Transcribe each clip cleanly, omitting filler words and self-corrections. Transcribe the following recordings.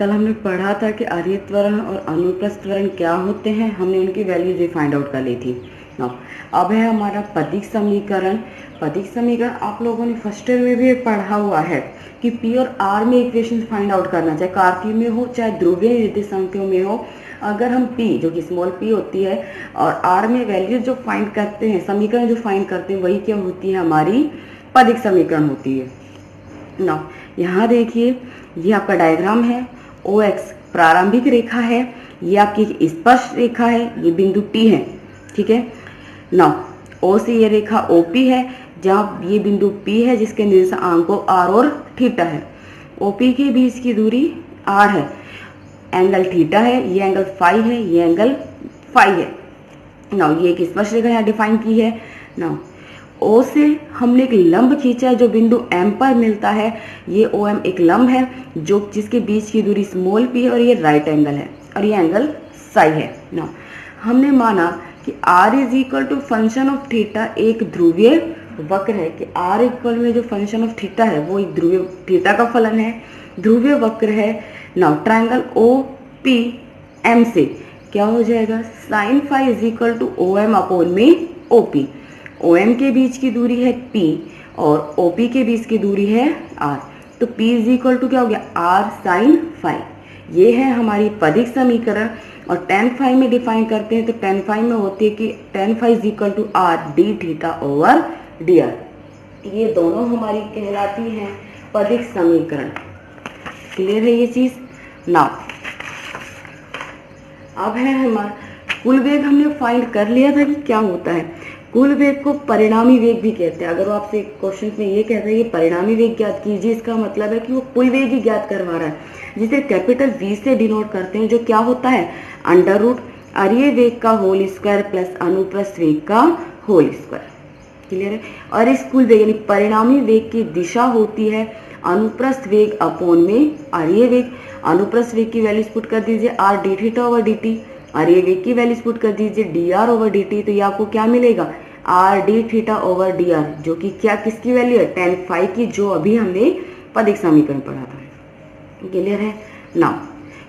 कल हमने पढ़ा था कि आर्य त्वरण और अनुप्रस्थ त्वरण क्या होते हैं, हमने उनकी वैल्यूज भी फाइंड आउट कर ली थी ना। अब है हमारा पदिक समीकरण। पदिक समीकरण आप लोगों ने फर्स्ट ईयर में भी पढ़ा हुआ है कि पी और आर में इक्वेशन फाइंड आउट करना, चाहे कार्तीय में हो चाहे ध्रुवीय निर्देशांकों में हो। अगर हम पी जो कि स्मॉल पी होती है और आर में वैल्यू जो फाइंड करते हैं, समीकरण जो फाइंड करते हैं, वही क्या होती है, हमारी पदिक समीकरण होती है ना। यहाँ देखिए, ये आपका डायग्राम है। ओ एक्स प्रारंभिक रेखा है, ये आपकी स्पर्श रेखा है, ये बिंदु टी है, ठीक है ना। ओ से ये रेखा ओपी है, जहाँ ये बिंदु पी है जिसके निर्देशांकों आर और थीटा है। ओपी के बीच की दूरी आर है, एंगल थीटा है, ये एंगल फाई है, ये एंगल फाई है ना। ये एक स्पर्श रेखा यहाँ डिफाइन की है ना। ओ से हमने एक लंब खींचा है जो बिंदु एम पर मिलता है। ये ओ एम एक लंब है जो जिसके बीच की दूरी स्मॉल पी है और ये राइट एंगल है और ये एंगल साई है ना। हमने माना कि r is equal to function of theta एक ध्रुवीय वक्र है, कि आर इक्वल में जो फंक्शन ऑफ थीटा है वो एक ध्रुवीय थीटा का फलन है, ध्रुवीय वक्र है ना। ट्रायंगल ओ पी एम से क्या हो जाएगा, sine phi is equal to O M upon में ओ पी। ओ एम के बीच की दूरी है P और OP के बीच की दूरी है R, तो P इज इक्वल टू क्या हो गया, R साइन फाई। ये है हमारी पदिक समीकरण। और tan फाई में डिफाइन करते हैं तो tan फाई में होती है कि tan phi is equal to R d theta over dr। ये दोनों हमारी कहलाती हैं पदिक समीकरण। क्लियर है ये चीज ना। अब है हमारा कुल वेग, हमने फाइंड कर लिया था कि क्या होता है। कुल वेग को परिणामी वेग भी कहते हैं। अगर वो आपसे क्वेश्चन में ये कहता है कि परिणामी वेग ज्ञात कीजिए, इसका मतलब है कि वो कुल वेग ही ज्ञात करवा रहा है, जिसे कैपिटल V से डिनोट करते हैं, जो क्या होता है, अंडर रूट आर्य वेग का होल स्क्वायर प्लस अनुप्रस्थ वेग का होल स्क्वायर। क्लियर है। और इस कुल वेग यानी परिणामी वेग की दिशा होती है अनुप्रस्थ वेग अपॉन में आर्य वेग। अनुप्रस्थ वेग की वैल्यूज पुट कर दीजिए r d theta over dt, आर्य वेग की वैल्यूज पुट कर दीजिए dr ओवर dt, तो ये आपको क्या मिलेगा, r d theta over dr, जो कि क्या किसकी वैल्यू है, tan फाई की, जो अभी हमने पदिक समीकरण पढ़ा था। क्लियर है ना।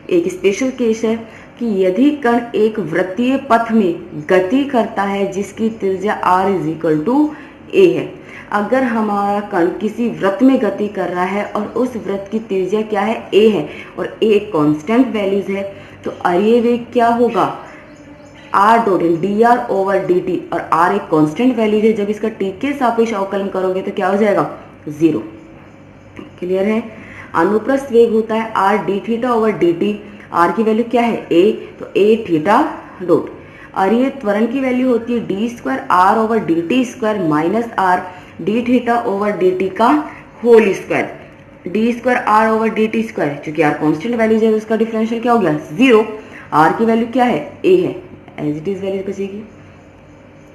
एक स्पेशल केस है कि यदि कण एक वृत्तीय पथ में गति करता है जिसकी त्रिज्या r is equal to a है। अगर हमारा कण किसी वृत्त में गति कर रहा है और उस वृत्त की त्रिज्या क्या है, a है, और a एक कांस्टेंट वैल्यूज है, तो आर्य वेग क्या होगा, r dot dr over dt, और r एक कांस्टेंट वैल्यू है। जब इसका t के सापेक्ष अवकलन करोगे तो क्या हो जाएगा, 0। क्लियर है। अनुप्रस्थ वेग होता है r d theta over dt, r की वैल्यू क्या है, a, तो a थीटा डॉट। आर्य त्वरण की वैल्यू होती है d square r over dt square minus r d theta over dt का whole square. d square r over dt square, चूंकि r कांस्टेंट वैल्यूज है तो उसका डिफरेंशियल क्या हो गया, 0। r की वैल्यू क्या है, a है, एज इट इज वैल्यू बचेगी।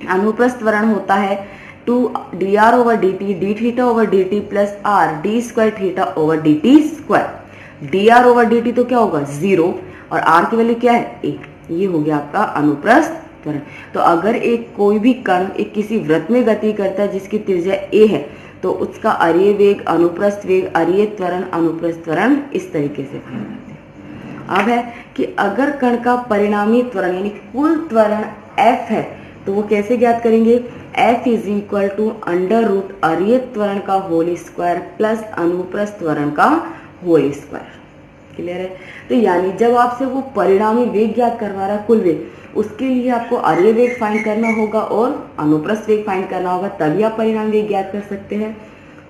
अनुप्रस्थ त्वरण होता है 2 dr over dt d theta over dt plus r d square theta over dt square. dr over dt तो क्या होगा, 0, और r की वैल्यू क्या है, a। ये हो गया आपका अनुप्रस्थ त्वरण। तो अगर एक कोई भी कण एक किसी वृत्त में गति करता है जिसकी त्रिज्या a है, तो उसका आर्य वेग, अनुप्रस्थ वेग, आर्य त्वरण, अनुप्रस्थ त्वरण इस तरीके से फाइंड करते हैं। अब है कि अगर कण का परिणामी त्वरण यानी कुल त्वरण f है, तो वो कैसे ज्ञात करेंगे, f is equal to under root आर्य त्वरण का होल स्क्वायर प्लस अनुप्रस्थ त्वरण का होल स्क्वायर। क्लियर है। तो यानी जब आपसे वो परिणामी वेग ज्ञात करवा रहा है, कुल वेग, उसके लिए आपको आर्य वेग फाइंड करना होगा और अनुप्रस्थ वेग फाइंड करना होगा, तभी आप परिणामी वेग ज्ञात कर सकते हैं।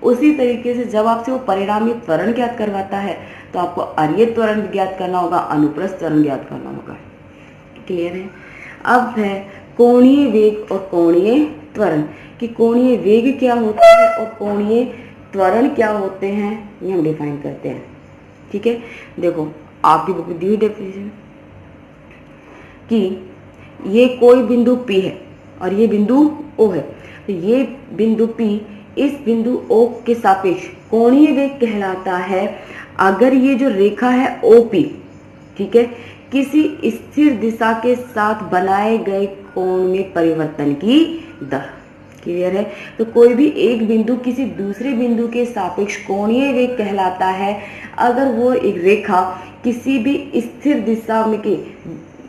उसी तरीके से जब आपसे वो परिणामी त्वरण ज्ञात करवाता है तो आपको आर्य त्वरण ज्ञात करना होगा, अनुप्रस्थ त्वरण ज्ञात करना होगा। क्लियर है। अब है कोणीय वेग और कोणीय त्वरण, कि कोणीय वेग क्या होता है और कोणीय त्वरण क्या होते हैं, ये हम डिफाइन करते हैं। ठीक है, देखो आपकी बुक में दी हुई डेफिनेशन कि ये कोई बिंदु P है और ये बिंदु O है, तो ये बिंदु P इस बिंदु O के सापेक्ष कोणीय वेग कहलाता है अगर ये जो रेखा है OP, ठीक है, किसी स्थिर दिशा के साथ बनाए गए कोण में परिवर्तन की दर। क्लियर है। तो कोई भी एक बिंदु किसी दूसरे बिंदु के सापेक्ष कोणीय वेग कहलाता है अगर वो एक रेखा किसी भी स्थिर दिशा में के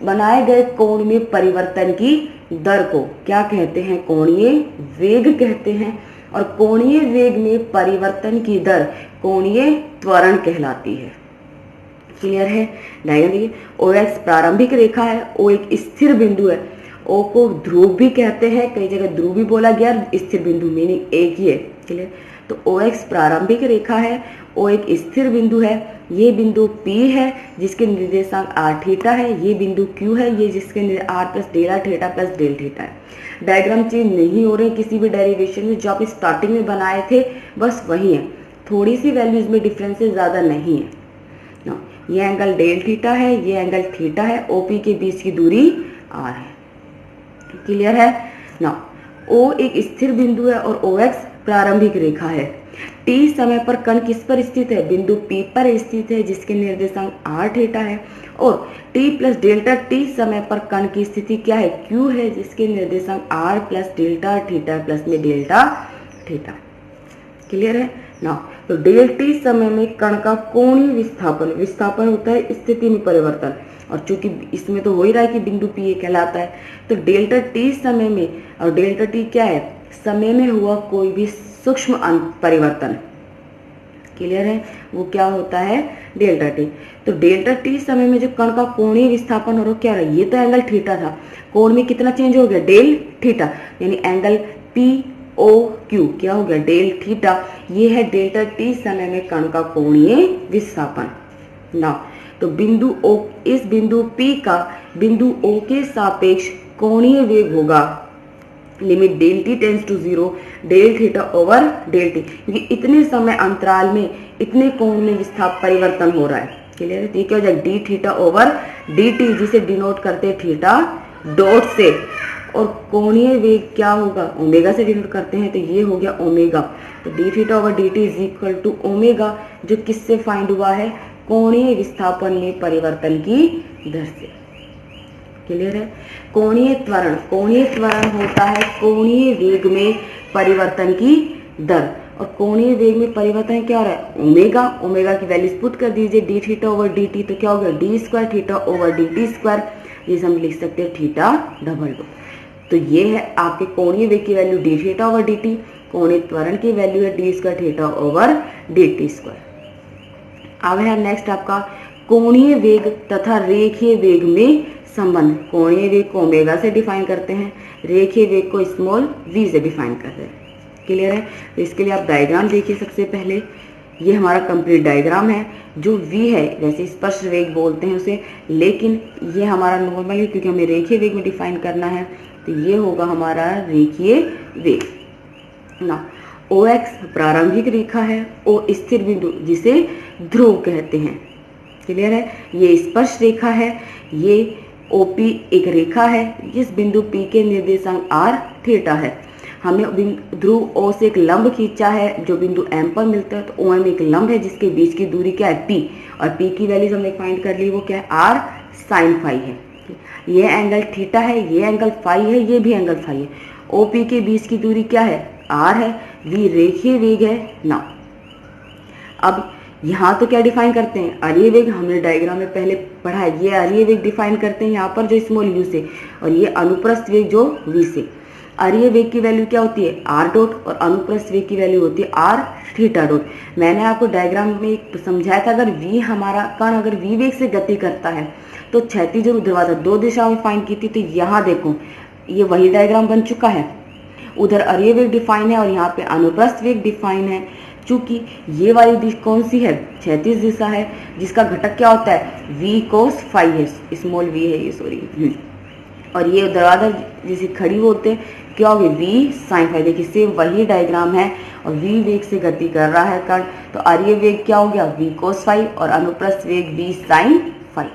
बनाए गए कोण में परिवर्तन की दर को क्या कहते हैं, कोणीय वेग कहते हैं। और कोणीय वेग में परिवर्तन की दर कोणीय त्वरण कहलाती है। क्लियर है। डायग्राम देखिए, OX प्रारंभिक रेखा है, O एक स्थिर बिंदु है, O को ध्रुव भी कहते हैं, कई जगह ध्रुव भी बोला गया, स्थिर बिंदु मीनिंग एक ही है। क्लियर। तो OX प्रारंभिक रेखा है, O एक स्थिर बिंदु है, ये बिंदु P है जिसके निर्देशांक r थीटा है, ये बिंदु Q है, ये जिसके r प्लस डेला थीटा प्लस डेल थीटा है। डायग्राम चेंज नहीं हो रहे किसी भी डेरिवेशन में, जो आप स्टार्टिंग में बनाए थे बस वही है, थोड़ी सी वैल्यूज में डिफरेंसेस ज़्यादा नहीं है ना। ये एंगल डेल थीटा है, ये एंगल थीटा है, OP के बीच की दूरी r है। क्लियर है ना। O एक स्थिर बिंदु है और OX प्रारंभिक रेखा है। T समय पर कण किस पर स्थित है, बिंदु P पर स्थित है जिसके निर्देशांक r थीटा है। और T प्लस डेल्टा T समय पर कण की स्थिति क्या है, Q है जिसके निर्देशांक r plus delta theta plus में डेल्टा थीटा। क्लियर है ना। तो डेल T समय में कण का कोणीय विस्थापन, विस्थापन होता है स्थिति में परिवर्तन, और चूंकि इसमें तो हो ही रहा है कि बिंदु P ये कहलाता है, तो डेल्टा T समय में, और डेल्टा T क्या है, समय में हुआ कोई भी सूक्ष्म परिवर्तन। क्लियर है, वो क्या होता है, डेल्टा T। तो डेल्टा T समय में जो कण का कोणीय विस्थापन हो रहा क्या रहा है, ये तो एंगल थीटा था, कोण में कितना चेंज हो गया, डेल थीटा, यानी एंगल POQ क्या हो गया, डेल थीटा। ये है डेल्टा T समय में कण का कोणीय विस्थापन ना। तो बिंदु O, इस बिंदु P का बिंदु O के सापेक्ष कोणीय वेग होगा limit del T tends to 0 del theta over del T, क्योंकि इतने समय अंतराल में इतने कोण में विस्थापन परिवर्तन हो रहा है। क्लियर है। तो ये क्या हो जाएगा, D theta over d T, जिसे डिनोट करते हैं थीटा डॉट से, और कोणीय वेग क्या होगा, ओमेगा से डिनोट करते हैं, तो ये हो गया ओमेगा। तो d theta over d t is equal to omega, जो किससे फाइंड हुआ है, कोणीय विस्थापन में परिवर्तन की दर से। क्लियर है। कोणीय त्वरण, कोणीय त्वरण होता है कोणीय वेग में परिवर्तन की दर, और कोणीय वेग में परिवर्तन क्या हो रहा है, ओमेगा। ओमेगा की वैल्यूज पुट कर दीजिए, D theta over d T, तो क्या हो गया, D square theta over d T square, जिसे हम लिख सकते हैं थीटा डबल डॉट। तो ये है आपके कोणीय वेग की value D theta over d T, कोणीय त्वरण की वैल्यू है D square theta over d T square. अब है नेक्स्ट आपका कोणीय वेग तथा रेखीय वेग में संबंध। कोणीय वेग को ओमेगा से डिफाइन करते हैं, रेखीय वेग को स्मॉल v से डिफाइन करते हैं। क्लियर है। तो इसके लिए आप डायग्राम देखिए। सबसे पहले ये हमारा कंप्लीट डायग्राम है, जो v है वैसे स्पर्श वेग बोलते हैं उसे, लेकिन ये हमारा नॉर्मल है क्योंकि हमें रेखीय वेग में डिफाइन करना है, तो ये होगा हमारा रेखीय वेग ना। OX प्रारंभिक रेखा है, O स्थिर बिंदु जिसे ध्रुव कहते हैं। क्लियर है। ये स्पर्श रेखा है, ये OP एक रेखा है, इस बिंदु P के निर्देशांक r थीटा है। हमने ध्रुव O से एक लंब खींचा है जो बिंदु M पर मिलता है, तो OM एक लंब है जिसके बीच की दूरी क्या है, P, और P की वैल्यूज हमने फाइंड कर ली, वो क्या है, r साइन फाई है। ये एंगल थीटा है, ये एंगल फाई है, ये भी एंगल फाई है। OP के बीच की दूरी क्या है, r है, v रेखीय वेग है ना। अब यहाँ तो क्या डिफाइन करते हैं, अरीय वेग, हमने डायग्राम में पहले पढ़ा है, ये अरीय वेग डिफाइन करते हैं यहाँ पर जो स्मॉल u से, और ये अनुप्रस्थ वेग जो v से। अरीय वेग की वैल्यू क्या होती है, r डॉट, और अनुप्रस्थ वेग की वैल्यू होती है r थीटा डॉट। मैंने आपको डायग्राम में समझाया था, अगर v हमारा कण अगर v वेग से गति करता है तो क्षैतिज और ऊर्ध्वाधर दो दिशाओं में फाइंड की थी। तो यहाँ देखो ये वही डायग्राम बन चुका है, उधर अरीय वेग डिफाइन है और यहाँ पे अनुप्रस्थ वेग डिफाइन है। चूंकि ये वाली दिशा कौन सी है, क्षैतिज दिशा है, जिसका घटक क्या होता है, v कोस फाई है, स्मॉल v है ये, सॉरी, और ये ऊर्ध्वाधर जैसे खड़ी होते हैं क्या होगी, v साइन फाई। देखिए सेम वही डायग्राम है, और v वेग से गति कर रहा है कण, तो अरीय वेग क्या हो गया, v कोस फाई, और अनुप्रस्थ वेग v साइन फाई।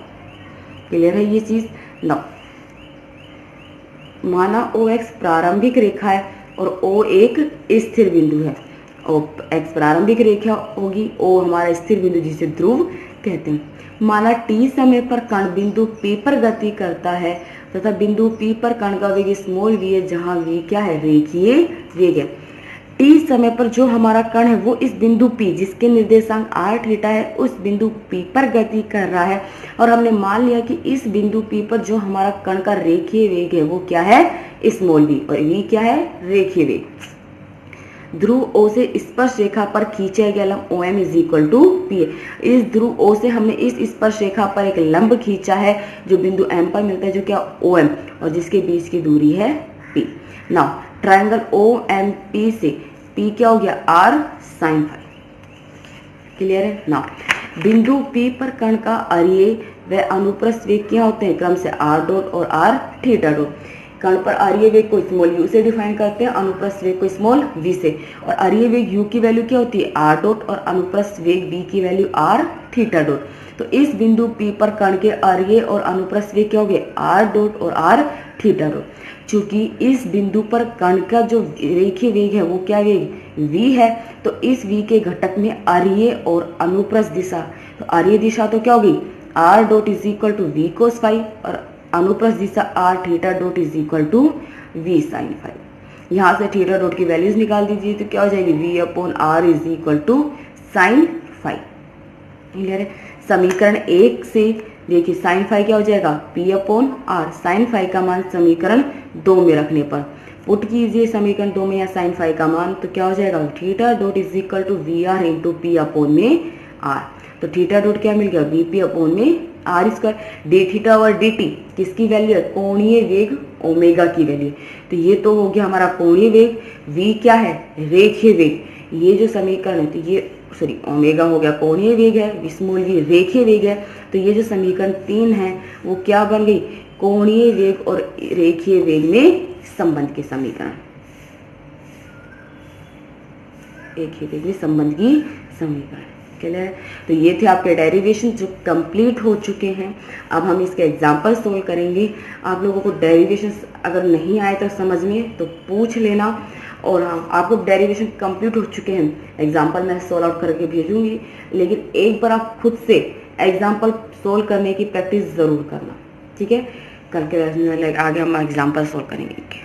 क्लियर है ये चीज ना। माना OX प्रारंभिक रेखा है और O एक स्थिर बिंदु है, और एक्स प्रारंभिक रेखा होगी, ओ हमारा स्थिर बिंदु जिसे ध्रुव कहते हैं। माना t समय पर कण बिंदु P पर गति करता है तथा बिंदु P पर कण का वेग स्मॉल v है, जहां v क्या है, रेखीय वेग है। t समय पर जो हमारा कण है वो इस बिंदु P जिसके निर्देशांक r थीटा है उस बिंदु P पर गति कर रहा है, और हमने मान लिया कि इस बिंदु P पर जो हमारा कण का रेखीय वेग है वो क्या है, स्मॉल v, और v क्या है, रेखीय वेग। ध्रुव O से स्पर्श रेखा पर खींचा गया लंब OM is equal to P है। इस ध्रुव O से हमने इस स्पर्श रेखा पर एक लंब खींचा है जो बिंदु M पर मिलता है, जो क्या, OM, और जिसके बीच की दूरी है P। नाउ ट्रायंगल OMP से P क्या हो गया, R sin फाई। क्लियर है। नाउ बिंदु P पर कण का अरीय व अनुप्रस्थ वेग क्या होते हैं, क्रम से R डॉट और R थीटा डॉट। कण पर अरीय वेग को स्मॉल u से डिफाइन करते हैं, अनुप्रस्थ वेग को स्मॉल v से, और अरीय वेग u की वैल्यू क्या होती है, r डॉट, और अनुप्रस्थ वेग v की वैल्यू r थीटा डॉट। तो इस बिंदु P पर कण के अरीय और अनुप्रस्थ वेग क्या हो गए, r डॉट और r थीटा डॉट। चूंकि इस बिंदु पर कण का जो रेखीय वेग है वो क्या वेग, v है, तो इस v के घटक में अरीय और अनुप्रस्थ दिशा, तो अरीय दिशा तो क्या होगी, r dot is equal to v cos phi, और अनुप्रस्थ दिशा r theta dot is equal to v sine phi. यहाँ से थीटा डॉट की वैल्यूज निकाल दीजिए तो क्या हो जाएगी, v upon r is equal to sine phi. Clear है। समीकरण 1 से देखिए साइन फाई क्या हो जाएगा, p upon r, sine phi का मान समीकरण 2 में रखने पर पुट कीजिए समीकरण 2 में या साइन फाई का मान, तो क्या हो जाएगा, theta dot is equal to v r into p upon में r। तो थीटा डॉट क्या मिल गया, वी पी अपॉन में आर स्क्वायर। डी थीटा और डी टी किसकी वैल्यू है, कोणीय वेग ओमेगा की वैल्यू। तो ये तो हो गया हमारा कोणीय वेग, v क्या है, रेखीय वेग। ये जो समीकरण है, तो ये सॉरी ओमेगा हो गया कोणीय वेग है, स्मॉल v रेखीय वेग है। तो ये जो समीकरण 3 है वो क्या बन गई, कोणीय वेग और रेखीय वेग में संबंध के समीकरण, रेखीय वेग में संबंध की समीकरण। क्लियर। तो ये थे आपके डेरिवेशन जो कंप्लीट हो चुके हैं। अब हम इसके एग्जांपल सोल्व करेंगे। आप लोगों को डेरिवेशन अगर नहीं आए तो समझ में तो पूछ लेना, और हाँ आपको डेरिवेशन कंप्लीट हो चुके हैं, एग्जांपल मैं सोल्व आउट करके भेजूंगी, लेकिन एक बार आप खुद से एग्जांपल सोल्व करने की प्रैक्टिस ज़रूर करना, ठीक है। करके आगे हम एग्जांपल सोल्व करेंगे।